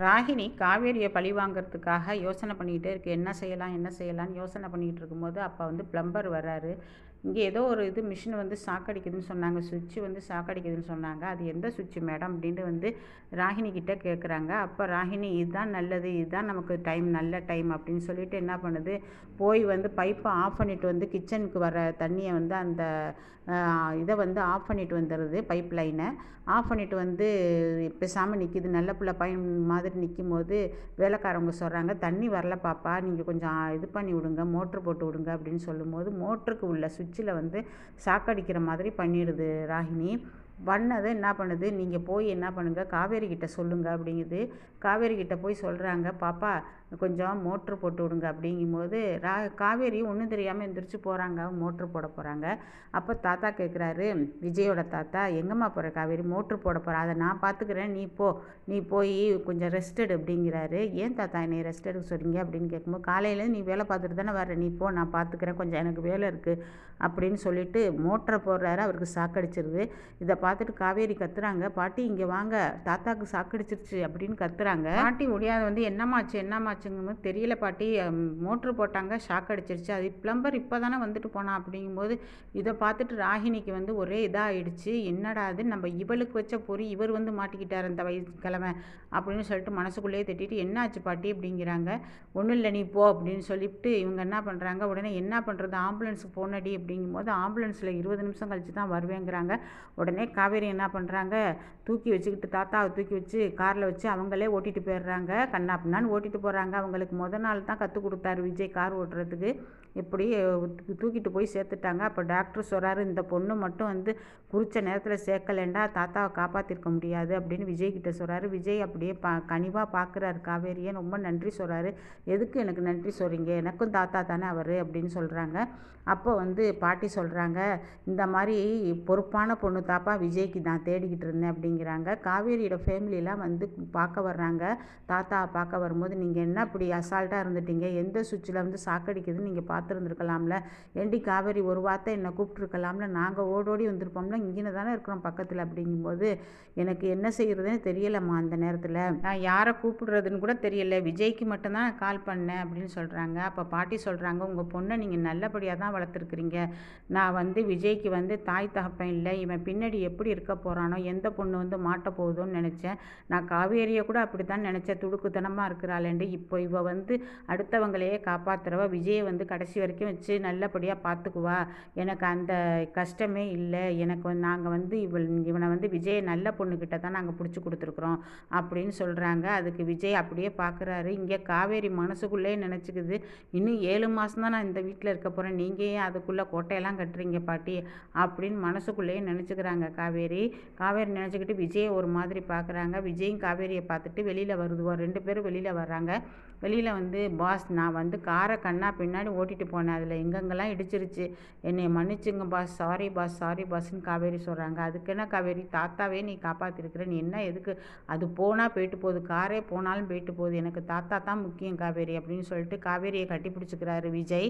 ராகினி காவேரியை பழி வாங்குறதுக்காக யோசனை பண்ணிக்கிட்டே இருக்கு. என்ன செய்யலாம் என்ன செய்யலாம்னு யோசனை பண்ணிக்கிட்டு இருக்கும்போது அப்போ வந்து பிளம்பர் வர்றாரு. இங்கே ஏதோ ஒரு மிஷின் வந்து சாக்கடிக்குதுன்னு சொன்னாங்க, சுவிட்சு வந்து சாக்கடிக்குதுன்னு சொன்னாங்க. அது எந்த சுவிட்சு மேடம் அப்படின்ட்டு வந்து ராகினி கிட்ட கேட்குறாங்க. அப்போ ராகினி இதுதான் நல்லது, இதுதான் நமக்கு டைம், நல்ல டைம் அப்படின்னு சொல்லிட்டு என்ன பண்ணுது, போய் வந்து பைப்பை ஆஃப் பண்ணிட்டு வந்து கிச்சனுக்கு வர தண்ணியை வந்து அந்த இதை வந்து ஆஃப் பண்ணிட்டு வந்துடுது. பைப் லைனை ஆஃப் பண்ணிட்டு வந்து பேசாமல் நிற்கிது. நல்ல பிள்ளை பையன் மாதிரி நிற்கும் போது வேலைக்காரவங்க சொல்கிறாங்க, தண்ணி வரல பாப்பா, நீங்கள் கொஞ்சம் இது பண்ணி விடுங்க, மோட்ரு போட்டு விடுங்க அப்படின்னு சொல்லும்போது மோட்டருக்கு உள்ள சுவிட்சில் வந்து சாக்கடிக்கிற மாதிரி பண்ணிடுது ராகினி. பண்ணது என்ன பண்ணுது, நீங்கள் போய் என்ன பண்ணுங்கள், காவேரி கிட்ட சொல்லுங்கள் அப்படிங்குது. காவேரி கிட்ட போய் சொல்கிறாங்க, பாப்பா கொஞ்சம் மோட்ரு போட்டு விடுங்க அப்படிங்கும்போது காவேரி ஒன்றும் தெரியாமல் எந்திரிச்சு போகிறாங்க, மோட்ரு போட போகிறாங்க. அப்போ தாத்தா கேட்குறாரு, விஜயோட தாத்தா, எங்கம்மா போகிற காவேரி, மோட்ரு போட போகிற, அதை நான் பார்த்துக்கிறேன், நீ போய் கொஞ்சம் ரெஸ்ட் எடு அப்படிங்கிறாரு. ஏன் தாத்தா என்னை ரெஸ்ட் எடுக்க சொல்கிறீங்க அப்படின்னு கேட்கும்போது, காலையில் நீ வேலை பார்த்துட்டு தானே வர, நீ போ, நான் பார்த்துக்கிறேன், கொஞ்சம் எனக்கு வேலை இருக்குது அப்படின்னு சொல்லிட்டு மோட்டரை போடுறாரு. அவருக்கு சாக்கடிச்சிருது. இதை பார்த்துட்டு காவேரி கத்துறாங்க, பாட்டி இங்கே வாங்க, தாத்தாவுக்கு சாக்கடிச்சிருச்சு அப்படின்னு கத்துறாங்க. பாட்டி ஒடியாத வந்து என்னமாச்சுங்கும்போது, தெரியல பாட்டி, மோட்ரு போட்டாங்க, ஷாக் அடிச்சிருச்சு, அது பிளம்பர் இப்போ தானே வந்துட்டு போனான் அப்படிங்கும்போது இதை பார்த்துட்டு ராகினிக்கு வந்து ஒரே இதாகிடுச்சு. என்னடா அது, நம்ம இவளுக்கு வச்ச பொறி இவர் வந்து மாட்டிக்கிட்டார் அந்த வயசுக்கிழமை அப்படின்னு சொல்லிட்டு மனசுக்குள்ளேயே திட்டிட்டு, என்னாச்சு பாட்டி அப்படிங்கிறாங்க. ஒன்றும் இல்லை, நீ போ அப்படின்னு சொல்லிவிட்டு இவங்க என்ன பண்ணுறாங்க, உடனே என்ன பண்ணுறது, ஆம்புலன்ஸுக்கு போனடி அப்படிங்கும்போது ஆம்புலன்ஸில் 20 நிமிஷம் கழிச்சு தான் வருவேங்கிறாங்க. உடனே காவேரி என்ன பண்ணுறாங்க, தூக்கி வச்சுக்கிட்டு தாத்தாவை தூக்கி வச்சு காரில் வச்சு அவங்களே ஓட்டிகிட்டு போயிடுறாங்க. கண்ணா பின்னான்னு ஓட்டிகிட்டு போகிறாங்க. அவங்களுக்கு நாள் தான் கற்றுக் கொடுத்தாரு விஜய் கார் ஓட்டுறதுக்கு. இப்படி தூக்கிட்டு போய் சேர்த்துட்டாங்க. அப்போ டாக்டர் சொல்கிறாரு, இந்த பொண்ணு மட்டும் வந்து குறித்த நேரத்தில் சேர்க்கலேண்டா தாத்தாவை காப்பாற்றிருக்க முடியாது அப்படின்னு விஜய் கிட்ட சொல்கிறாரு. விஜய் அப்படியே கனிவாக பார்க்குறாரு காவேரியை, ரொம்ப நன்றி சொல்கிறாரு. எதுக்கு எனக்கு நன்றி சொல்கிறீங்க, எனக்கும் தாத்தா தானே அவர் அப்படின்னு சொல்கிறாங்க. அப்போ வந்து பாட்டி சொல்கிறாங்க, இந்த மாதிரி பொறுப்பான பொண்ணு தாப்பா விஜய்க்கு நான் தேடிக்கிட்டு இருந்தேன் அப்படிங்கிறாங்க. காவேரியோட ஃபேமிலியெலாம் வந்து பார்க்க வர்றாங்க. தாத்தாவை பார்க்க வரும்போது, நீங்கள் என்ன இப்படி அசால்ட்டாக இருந்துட்டீங்க, எந்த சுவிட்சில் வந்து சாக்கடிக்குதுன்னு நீங்கள் பார்த்துருந்துருக்கலாம்ல, ஏண்டி காவேரி ஒரு வார்த்தை என்னை கூப்பிட்ருக்கலாம்ல, நாங்கள் ஓடோடி வந்திருப்போம்ல, இங்கே தானே இருக்கிறோம் பக்கத்தில் அப்படிங்கும்போது எனக்கு என்ன செய்கிறதுன்னு தெரியலம்மா, அந்த நேரத்தில் நான் யாரை கூப்பிடுறதுன்னு கூட தெரியல, விஜய்க்கு மட்டும்தான் நான் கால் பண்ணேன் அப்படின்னு சொல்கிறாங்க. அப்போ பாட்டி சொல்கிறாங்க, உங்கள் பொண்ணை நீங்கள் நல்லபடியாக தான் வளர்த்துருக்குறீங்க. நான் வந்து விஜய்க்கு வந்து தாய் தகப்பன் இல்லை, இவன் பின்னாடி எப்படி இருக்க போகிறானோ, எந்த பொண்ணு வந்து மாட்ட போகுதோன்னு நினச்சேன். நான் காவேரியை கூட அப்படி தான் நினச்சேன், துடுக்குத்தனமாக இருக்கிறாளேண்டு. இப்போ இவ வந்து அடுத்தவங்களையே காப்பாற்றுறவ, விஜயை வந்து கடைசி வரைக்கும் வச்சு நல்லபடியாக பார்த்துக்குவா, எனக்கு அந்த கஷ்டமே இல்லை. எனக்கு வந்து நாங்கள் வந்து இவனை வந்து விஜயை நல்ல பொண்ணுக்கிட்ட தான் நாங்கள் பிடிச்சி கொடுத்துருக்குறோம் அப்படின்னு சொல்கிறாங்க. அதுக்கு விஜய் அப்படியே பார்க்குறாரு. இங்கே காவேரி மனசுக்குள்ளே நினச்சிக்குது, இன்னும் 7 மாதம் தான் நான் இந்த வீட்டில் இருக்க போகிறேன், நீங்கள் ஏன் அதுக்குள்ளே கோட்டையெல்லாம் கட்டுறீங்க பாட்டி அப்படின்னு மனசுக்குள்ளேயே நினச்சிக்கிறாங்க காவேரி. நினச்சிக்கிட்டு விஜயை ஒரு மாதிரி பார்க்குறாங்க. விஜயும் காவேரியை பார்த்துட்டு வெளியில் வருதுவோம். 2 பேரும் வெளியில் வர்றாங்க. வெளியில் வந்து, பாஸ் நான் வந்து காரை கண்ணா பின்னாடி ஓட்டிகிட்டு போனேன், அதில் எங்கெங்கெல்லாம் இடிச்சிருச்சு, என்னை மன்னிச்சுங்க பாஸ், சாரி பாஸ், சாரி பாஸ்ன்னு காவேரி சொல்கிறாங்க. அதுக்கு என்ன காவேரி, தாத்தாவே நீ காப்பாற்றிருக்கிற, நீ என்ன எதுக்கு, அது போனால் போயிட்டு போகுது, காரே போனாலும் போயிட்டு போகுது, எனக்கு தாத்தா தான் முக்கியம் காவேரி அப்படின்னு சொல்லிட்டு காவேரியை கட்டி பிடிச்சிக்கிறாரு விஜய்.